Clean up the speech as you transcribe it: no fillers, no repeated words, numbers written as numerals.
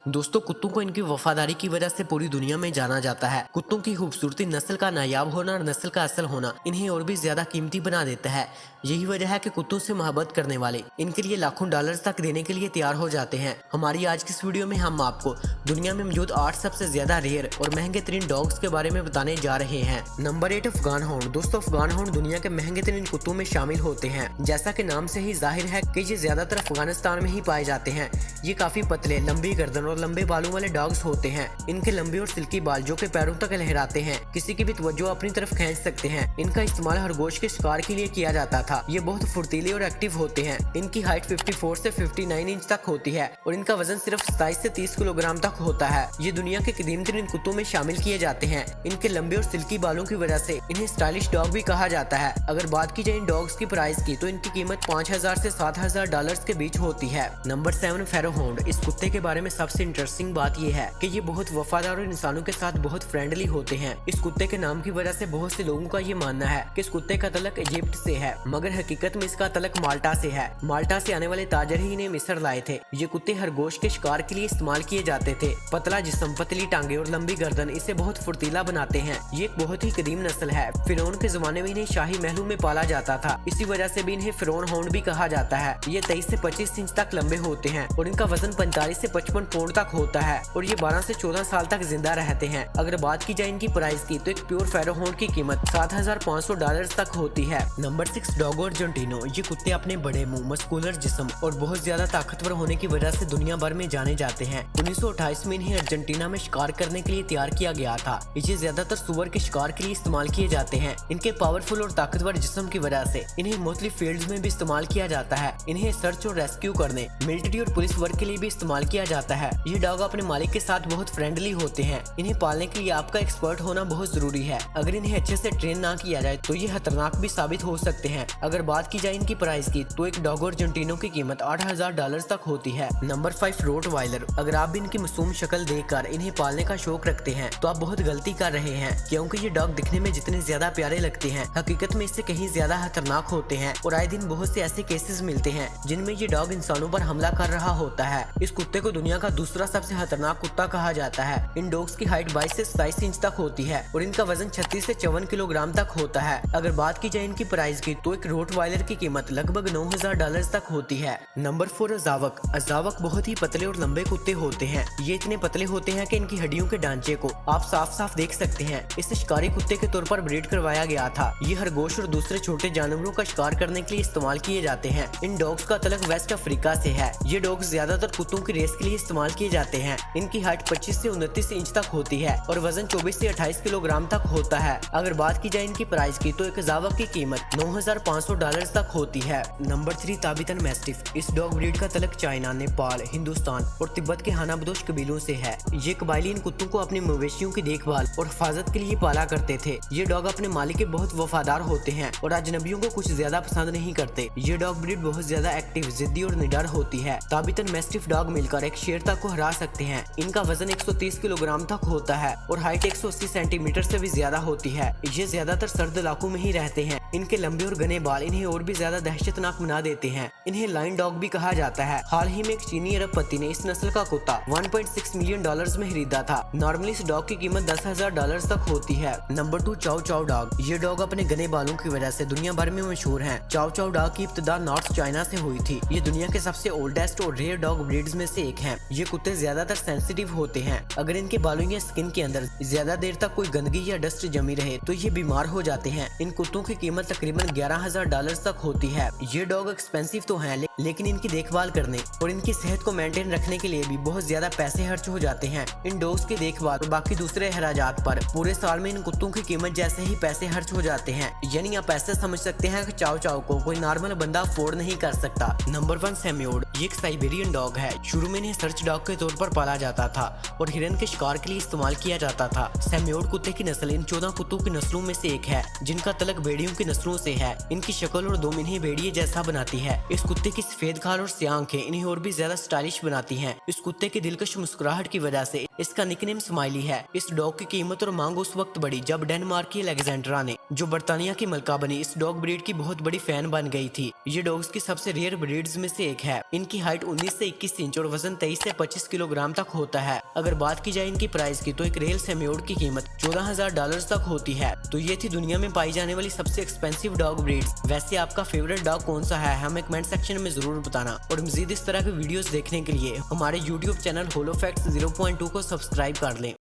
दोस्तों, कुत्तों को इनकी वफादारी की वजह से पूरी दुनिया में जाना जाता है। कुत्तों की खूबसूरती, नस्ल का नायाब होना और नस्ल का असल होना इन्हें और भी ज्यादा कीमती बना देता है। यही वजह है कि कुत्तों से मोहब्बत करने वाले इनके लिए लाखों डॉलर्स तक देने के लिए तैयार हो जाते हैं। हमारी आज की इस वीडियो में हम आपको दुनिया में मौजूद 8 सबसे ज्यादा रेयर और महंगे तरीन डॉग्स के बारे में बताने जा रहे हैं। Number 8, Afghan hound. दोस्तों, अफगान हाउंड दुनिया के महंगे तरीन कुत्तों में शामिल होते हैं। जैसा कि नाम से ही जाहिर है कि ये ज्यादातर अफगानिस्तान में ही पाए जाते हैं। ये काफी पतले, लंबी गर्दन और लंबे बालों वाले डॉग्स होते हैं। इनके लंबे और सिल्की बाल जो कि पैरों तक लहराते हैं, किसी की भी तवज्जो अपनी तरफ खींच सकते हैं। इनका इस्तेमाल खरगोश के शिकार के लिए किया जाता था। ये बहुत फुर्तीले और एक्टिव होते हैं। इनकी हाइट 54 से 59 इंच तक होती है और इनका वजन सिर्फ 27 से 30 किलोग्राम तक होता है। ये दुनिया के कदीम तरीन कुत्तों में शामिल किए जाते हैं। इनके लंबे और सिल्की बालों की वजह से इन्हें स्टाइलिश डॉग भी कहा जाता है। अगर बात की जाए इन डॉग्स की प्राइस की, तो इनकी कीमत 5000 से 7000 डॉलर्स के बीच होती है। नंबर 7, फेरो हाउंड। इस कुत्ते के बारे में सबसे इंटरेस्टिंग बात यह है कि ये बहुत वफादार और इंसानों के साथ बहुत फ्रेंडली होते हैं। इस कुत्ते के नाम की वजह से बहुत से लोगों का ये मानना है कि इस कुत्ते का तलक इजिप्ट से है, मगर हकीकत में इसका तलक माल्टा से है। माल्टा से आने वाले ताजर ही इन्हें मिस्र लाए थे। ये कुत्ते खरगोश के शिकार के लिए इस्तेमाल किए जाते थे। पतला जिस्म, पतली टांगे और लंबी गर्दन इसे बहुत फुर्तीला बनाते हैं। ये एक बहुत ही कदीम नस्ल है। फिरौन के जमाने में इन्हें शाही महलों में पाला जाता था। इसी वजह से भी इन्हें फिरौन हाउंड भी कहा जाता है। ये 23 से 25 इंच तक लंबे होते हैं और इनका वजन 45 से 55 पाउंड तक होता है और ये 12 से 14 साल तक जिंदा रहते हैं। अगर बात की जाए इनकी प्राइस की, तो एक प्योर फेरो हाउंड की कीमत 7500 डॉलर्स तक होती है। Number 6, Dogo Argentino. ये कुत्ते अपने बड़े मुंह, मस्कुलर जिस्म और बहुत ज्यादा ताकतवर होने की वजह से दुनिया भर में जाने जाते हैं। 1928 में इन्हें अर्जेंटीना में शिकार करने के लिए तैयार किया गया था। ये ज्यादातर सुअर के शिकार के लिए इस्तेमाल किए जाते हैं। इनके पावरफुल और ताकतवर जिस्म की वजह से इन्हें मुख्तलिफ फील्ड्स में भी इस्तेमाल किया जाता है। इन्हें सर्च और रेस्क्यू करने, मिलिट्री और पुलिस वर्क के लिए भी इस्तेमाल किया जाता है। ये डॉग अपने मालिक के साथ बहुत फ्रेंडली होते हैं। इन्हें पालने के लिए आपका एक्सपर्ट होना बहुत जरूरी है। अगर इन्हें अच्छे से ट्रेन ना किया जाए तो ये खतरनाक भी साबित हो सकते हैं। अगर बात की जाए इनकी प्राइस की, तो एक डोगो अर्जेंटिनो की कीमत 8000 डॉलर्स तक होती है। Number 5, Rottweiler. अगर आप भी इनकी मासूम शक्ल देखकर इन्हें पालने का शौक रखते हैं तो आप बहुत गलती कर रहे हैं, क्योंकि ये डॉग दिखने में जितने ज्यादा प्यारे लगते हैं, हकीकत में इससे कहीं ज्यादा खतरनाक होते हैं और आए दिन बहुत से ऐसे केसेस मिलते हैं जिनमें ये डॉग इंसानों पर हमला कर रहा होता है। इस कुत्ते को दुनिया का दूसरा सबसे खतरनाक कुत्ता कहा जाता है। इन डॉग्स की हाइट 22 से 27 इंच तक होती है और इनका वजन 36 से 54 किलोग्राम तक होता है। अगर बात की जाए इनकी प्राइस की, तो एक रोटवाइलर की कीमत लगभग 9000 डॉलर्स तक होती है। नंबर 4, अजावक। अजावक बहुत ही पतले और लंबे कुत्ते होते हैं। ये इतने पतले होते हैं कि इनकी हड्डियों के ढांचे को आप साफ साफ देख सकते हैं। इसे शिकारी कुत्ते के तौर पर ब्रीड करवाया गया था। ये खरगोश और दूसरे छोटे जानवरों का शिकार करने के लिए इस्तेमाल किए जाते हैं। इन डॉग्स का तलक वेस्ट अफ्रीका से है। ये डॉग्स ज्यादातर कुत्तों की रेस के लिए इस्तेमाल किए जाते हैं। इनकी हाइट 25 से 29 इंच तक होती है और वजन 24 से 28 किलोग्राम तक होता है। अगर बात की जाए इनकी प्राइस की, तो एक अजावक की कीमत 9500 डॉलर्स तक होती है। Number 3, Tibetan Mastiff. इस डॉग ब्रीड का तलक चाइना, नेपाल, हिंदुस्तान और तिब्बत के हानाबदोश कबीलों से है। ये कबायली इन कुत्तों को अपने मवेशियों की देखभाल और हिफाजत के लिए पाला करते थे। ये डॉग अपने मालिक के बहुत वफादार होते हैं और अजनबियों को कुछ ज्यादा पसंद नहीं करते। ये डॉग ब्रीड बहुत ज्यादा एक्टिव, जिद्दी और निडर होती है। ताबितन मैस्टिफ डॉग मिलकर एक शेर तक को हरा सकते हैं। इनका वजन 130 किलोग्राम तक होता है और हाइट 180 सेंटीमीटर से भी ज्यादा होती है। ये ज्यादातर सर्द इलाकों में ही रहते हैं। इनके लंबे और घने बाल इन्हें और भी ज्यादा दहशतनाक बना देते हैं। इन्हें लाइन डॉग भी कहा जाता है। हाल ही में एक चीनी अरबपति ने इस नस्ल का कुत्ता 1.6 मिलियन डॉलर्स में खरीदा था। नॉर्मली इस डॉग की कीमत 10,000 डॉलर्स तक होती है। नंबर 2, चाओ चाओ डॉग। ये डॉग अपने घने बालों की वजह से दुनिया भर में मशहूर हैं। चाओ चाओ डॉग की इब्तिदा नॉर्थ चाइना से हुई थी। ये दुनिया के सबसे ओल्डेस्ट और रेयर डॉग ब्रीड्स में से एक हैं। ये कुत्ते ज्यादातर सेंसिटिव होते हैं। अगर इनके बालों या स्किन के अंदर ज्यादा देर तक कोई गंदगी या डस्ट जमी रहे तो ये बीमार हो जाते हैं। इन कुत्तों की कीमत तकरीबन 11000 डॉलर्स तक होती है। ये डॉग एक्सपेंसिव तो हैं, लेकिन इनकी देखभाल करने और इनकी सेहत को मेंटेन रखने के लिए भी बहुत ज्यादा पैसे खर्च हो जाते हैं। इन डॉग्स की देखभाल और बाकी दूसरे अखराजात पर पूरे साल में इन कुत्तों की कीमत जैसे ही पैसे खर्च हो जाते हैं। यानी आप ऐसे समझ सकते हैं कि चाओ चाओ को कोई नॉर्मल बंदा अफोर्ड नहीं कर सकता। नंबर 1, सेम्योड। ये एक साइबेरियन डॉग है। शुरू में इन्हें सर्च डॉग के तौर पर पाला जाता था और हिरन के शिकार के लिए इस्तेमाल किया जाता था। सेम्योड कुत्ते की नस्ल इन 14 कुत्तों की नस्लों में से एक है जिनका तलक भेड़ियों की नस्लों से है। इनकी शक्ल और दुम इन्हें भेड़िए जैसा बनाती है। इस कुत्ते की सफेद खाल और स्याह आंखें इन्हें और भी ज्यादा स्टाइलिश बनाती हैं। इस कुत्ते की दिलकश मुस्कुराहट की वजह से इसका निकनेम स्माइली है। इस डॉग की कीमत और मांग उस वक्त बढ़ी जब डेनमार्क की अलेक्जेंड्रा ने, जो बर्तानिया की मलका बनी, इस डॉग ब्रीड की बहुत बड़ी फैन बन गई थी। ये डॉग्स की सबसे रेयर ब्रीड्स में से एक है। इन इनकी हाइट 19 से 21 इंच और वजन 23 से 25 किलोग्राम तक होता है। अगर बात की जाए इनकी प्राइस की तो एक रेल सेम्योर्ड की कीमत $14,000 तक होती है। तो ये थी दुनिया में पाई जाने वाली सबसे एक्सपेंसिव डॉग ब्रीड्स। वैसे आपका फेवरेट डॉग कौन सा है हमें कमेंट सेक्शन में जरूर बताना। और मजीद इस तरह के वीडियोस देखने के लिए हमारे YouTube चैनल होलो फैक्ट्स 0.2 को सब्सक्राइब कर लें।